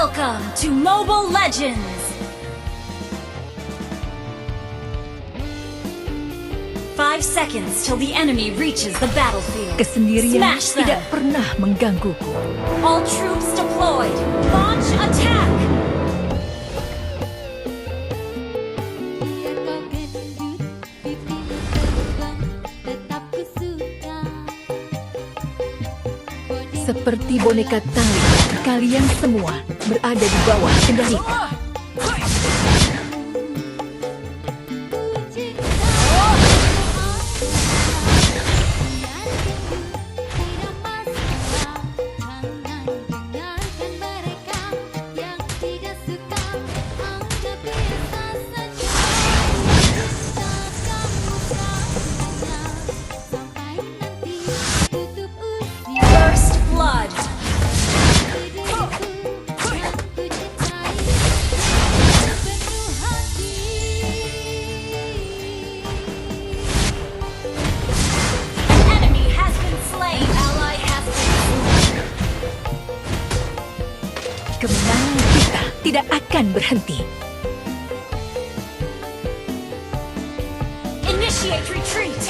Welcome to Mobile Legends! Five seconds till the enemy reaches the battlefield. Kesendirian Smash them! tidak pernah menggangguku. All troops deployed! Launch attack! Seperti boneka tali, kalian semua berada di bawah kendaliku. First blood! An enemy has been slain. Ally has been slain. Kemenangan kita tidak akan berhenti. Initiate retreat!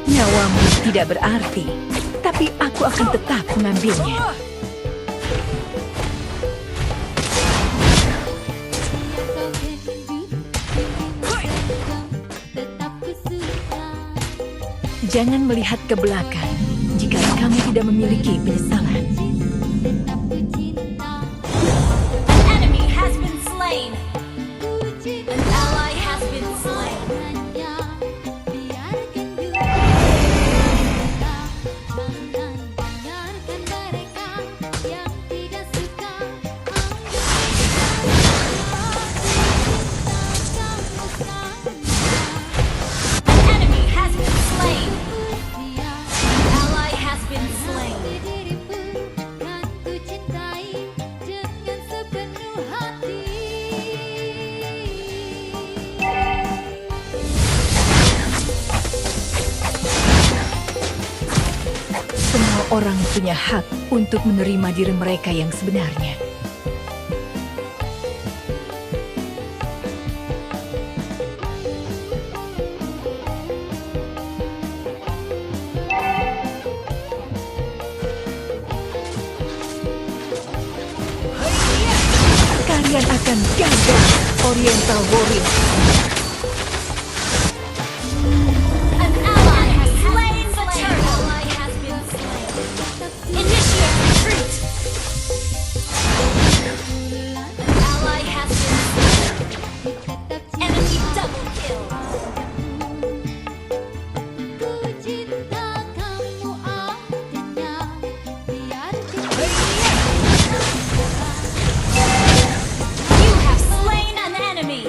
Nyawamu tidak berarti, tapi aku akan tetap mengambilnya. Jangan melihat ke belakang jika kamu tidak memiliki penyesalan. An enemy has been slain. An ally has been slain. An enemy has been slain. An ally has been slain. Semua orang punya hak untuk menerima diri mereka yang sebenarnya. Kalian akan gagal, Oriental Warrior. An ally has slain the turtle. Ally has been slain. Initiate retreat. An ally has been slain. Enemy double kill. You have slain an enemy.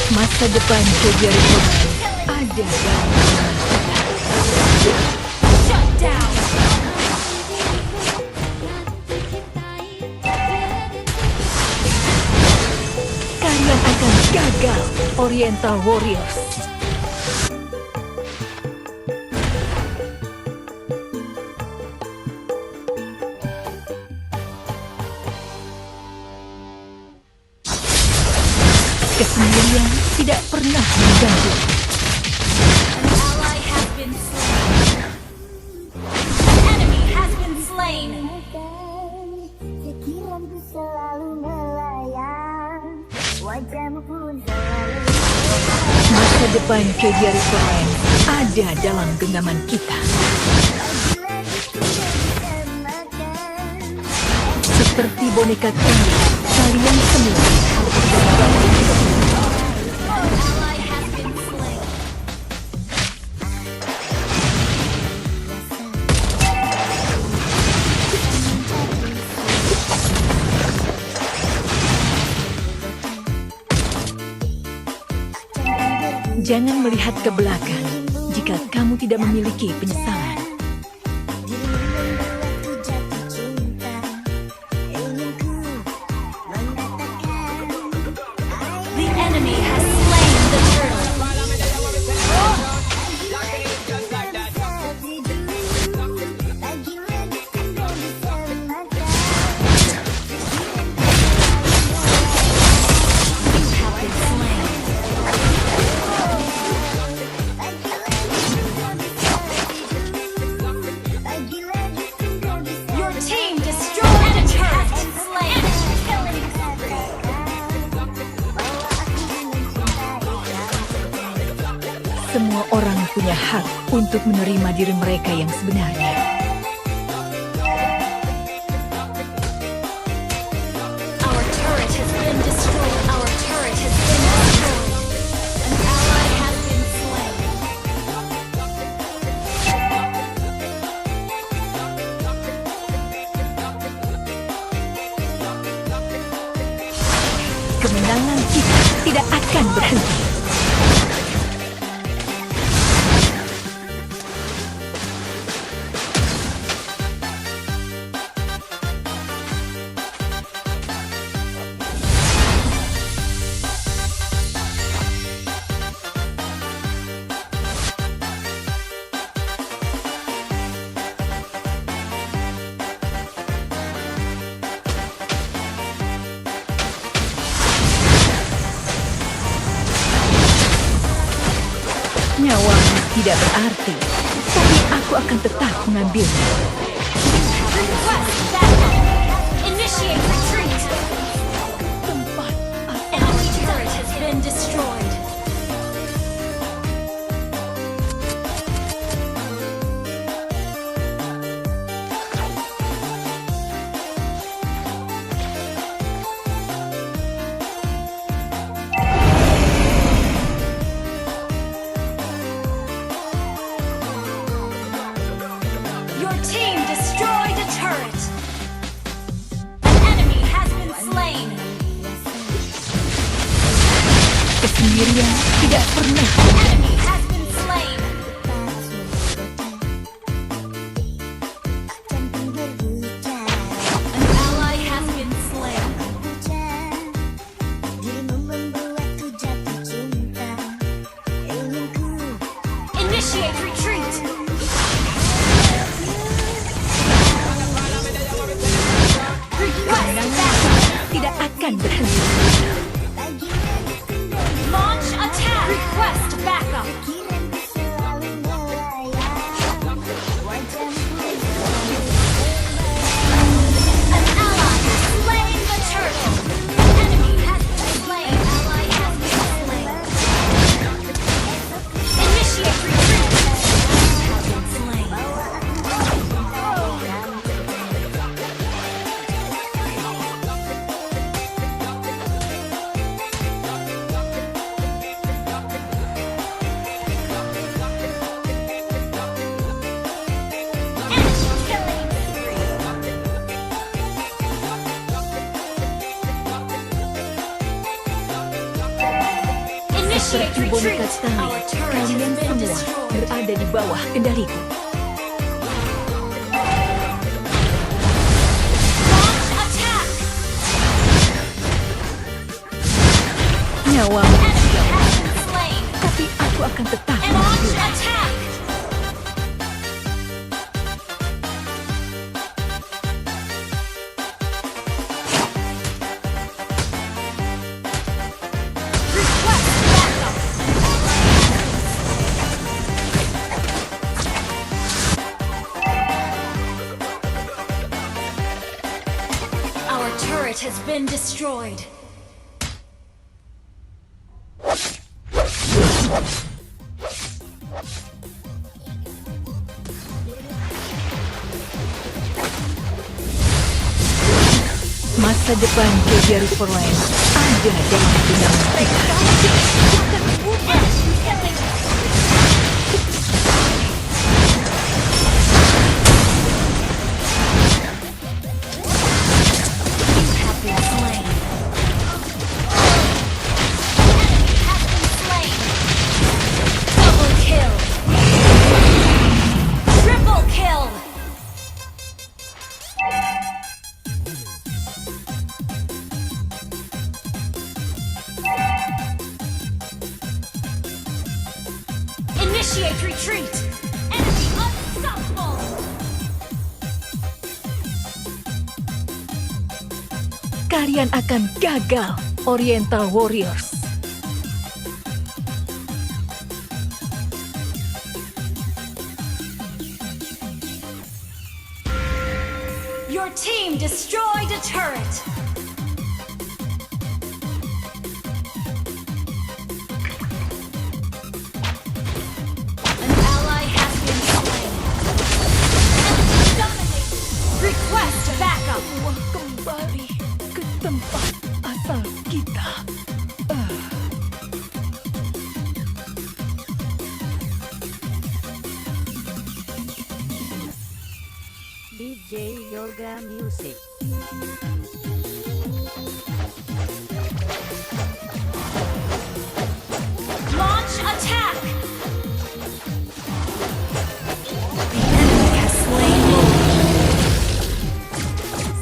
Masa depan kebiasaan ada dalam tangan kita. Shut down. Kalian akan gagal, Oriental Warriors. Kesendirian tidak pernah mengganggu. An ally has been slain. An enemy has been slain. Pikiranku selalu melayang, wajahmu pun selalu. Masa depan kebiasaan ada dalam genggaman kita. Seperti boneka tali, kalian semua harus bergabung. Jangan melihat ke belakang jika kamu tidak memiliki penyesalan. The enemy has slain the turtle. Your team destroyed a turret. Slain. Semua orang punya hak untuk menerima diri mereka yang sebenarnya. Our turret has been destroyed. Our turret has been destroyed. An ally has been slain. Kemenangan kita tidak akan berhenti. Nyawamu tidak berarti, tapi aku akan tetap mengambilnya. Request backup. Initiate retreat. Tempat Enemy turret has been destroyed. Your team destroyed a turret. An enemy has been slain. kesendirian tidak pernah. Enemy has been slain. An ally has been slain. Initiate retreat. Request backup. Tidak akan berhenti. Launch attack. Request backup. An ally has slain the turtle. Enemy has been slain. Ally has been slain. Initiate retreat. Has been slain. Enemy killing spree. Initiate Seperti boneka retreat. tali, Our turret kalian has been semua destroyed. berada di bawah kendaliku. Launch attack. Nyawamu, Enemy has been slain. tapi aku akan tetap And launch mengambil. attack. Request backup. Our turret has been destroyed. Masa depan Kejar Forland ada dalam genggaman kita. Initiate retreat. Enemy unstoppable. Kalian akan gagal, Oriental Warriors. Your team destroyed a turret. An ally has been slain. Enemy dominated. Request backup. Semua kembali ke tempat asal kita. DJ Yoga Music. Launch attack. The enemy has slain Lord.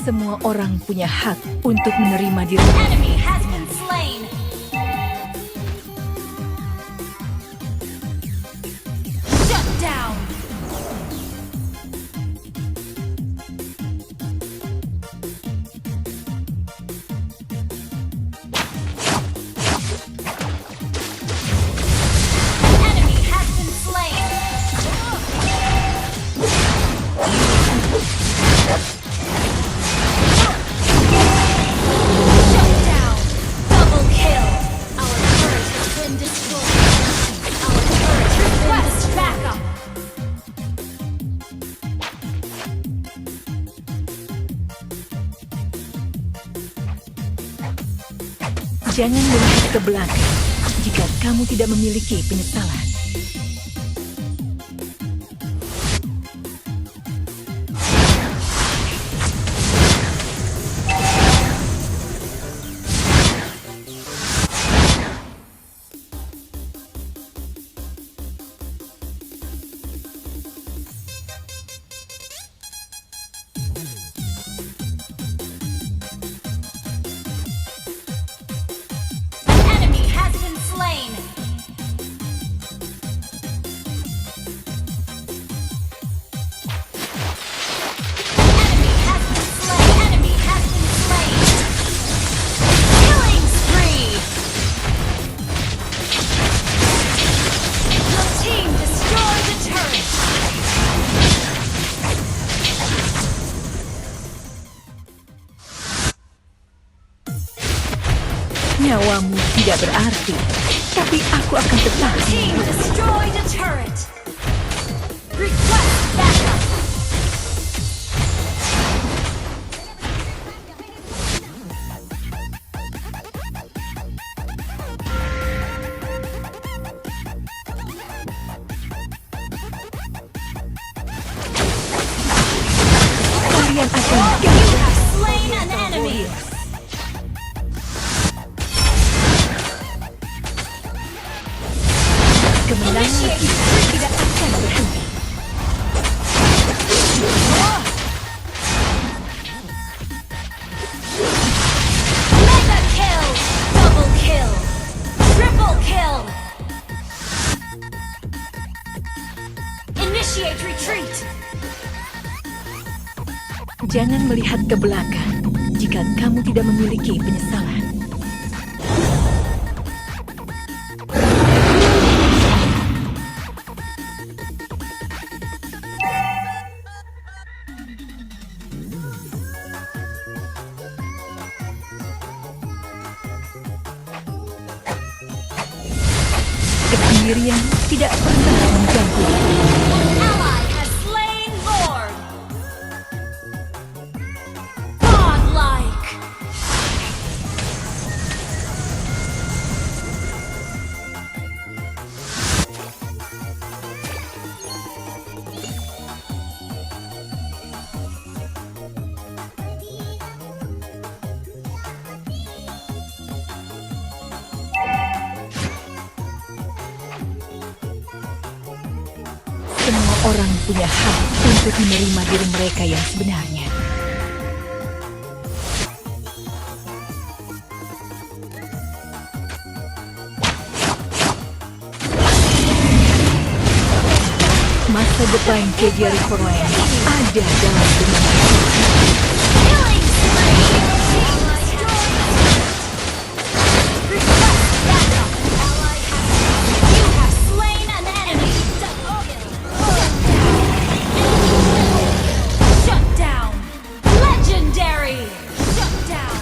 Semua orang punya hak untuk menerima diri. Enemy has been slain. Shut down. Enemy has been slain. Shut down. Double kill. Our turret has been destroyed. Our turret has request backup. Jangan melihat ke belakang jika kamu tidak memiliki penyesalan. An enemy has been slain. Enemy has been slain. Enemy has been slain. Killing spree. Your team destroyed the turret. Nyawamu tidak berarti, tapi aku akan tetap. Team destroyed a turret. Request backup. Kalian akan You gagal. have slain an enemy. Kemenangan Initiate kita tidak akan berhenti. Mega kill. Double kill. Triple kill. Initiate retreat. Jangan melihat ke belakang jika kamu tidak memiliki penyesalan. Kesendirian tidak pernah mengganggu. Ally has slain Lord. Godlike. Semua orang punya hak untuk menerima diri mereka yang sebenarnya. masa depan KDR Korean ada dalam dunia. Killing spree! Request backup! You have slain an enemy! Shut down! Legendary! Shut down!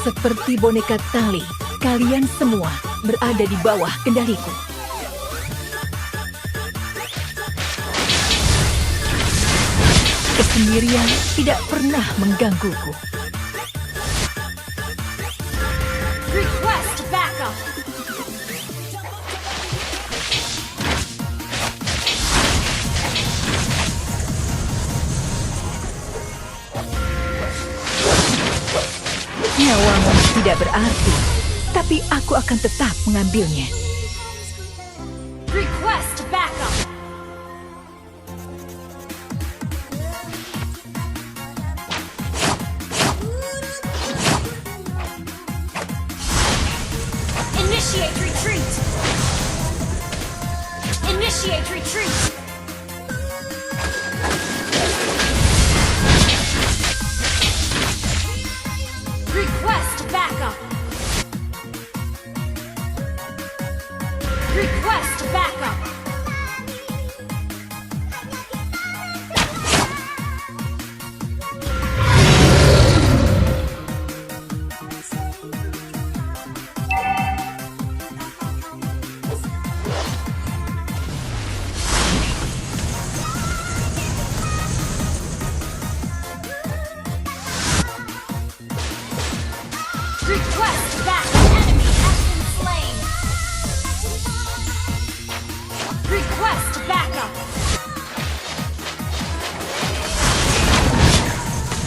Seperti boneka tali, kalian semua berada di bawah kendaliku. Kesendirian tidak pernah menggangguku. Request backup! Nyawamu tidak berarti, tapi aku akan tetap mengambilnya. Request backup! Initiate retreat! Initiate retreat! Request backup! Request backup! Request backup! Enemy has been slain! Request backup!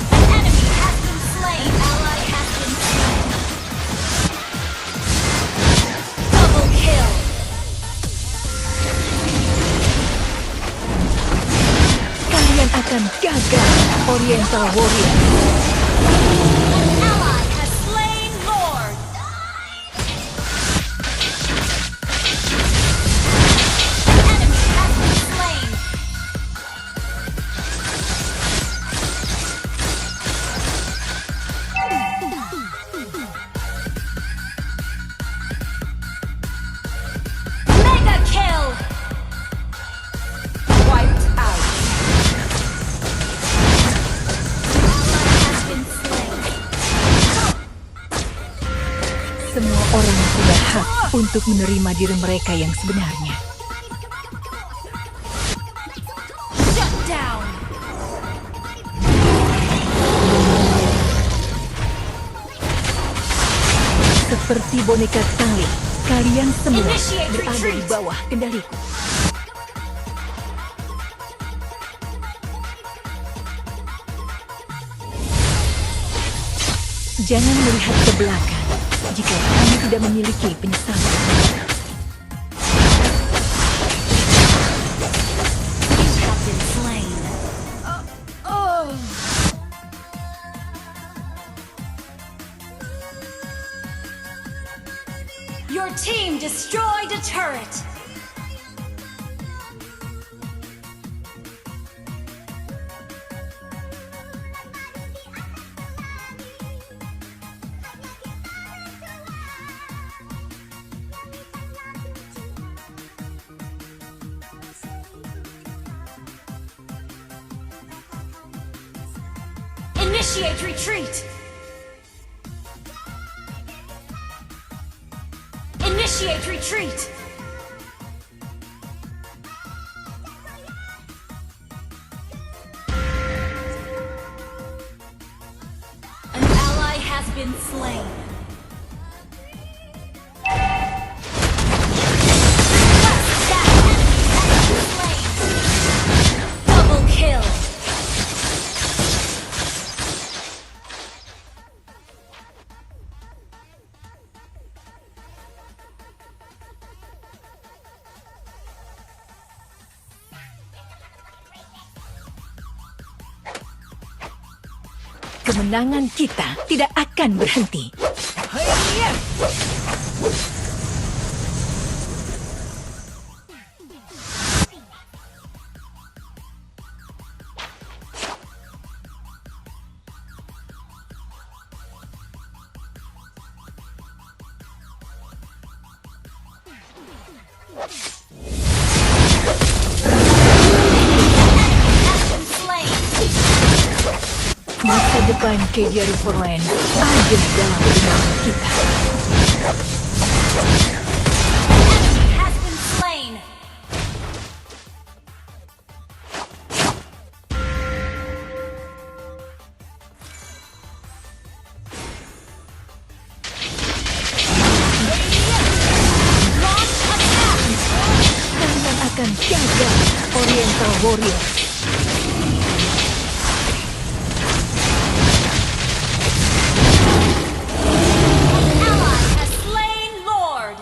An enemy has been slain! Ally has been slain! Double kill! Kalian akan gagal, Oriental Warrior. Ally has slain Lord! Enemy has been slain! Mega kill! Wiped out! Ally has been slain! Semua orang punya hak untuk menerima diri mereka yang sebenarnya. Shut down! Seperti boneka tali, kalian semua Initiate berada di retreat. bawah kendaliku. Jangan melihat ke belakang jika kamu tidak memiliki penyesalan. You have been slain! Your team destroyed a turret! Initiate retreat! Initiate retreat! An ally has been slain. kemenangan kita tidak akan berhenti. Haiya! Masa depan Kedia Riverland ada di dalam genggaman kita. Has been slain. Launch attack. Kalian akan gagal, Oriental Warrior. Ally has slain Lord.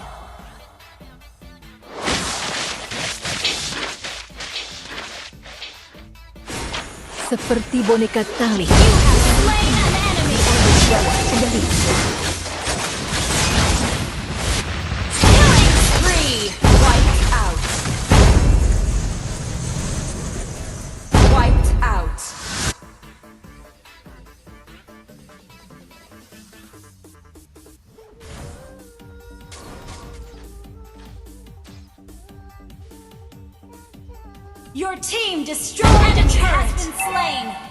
Seperti boneka tali, You have slain an enemy. bawah kendali. Killing spree. Wiped out. Wiped out. Your team destroyed a turret. Has been slain.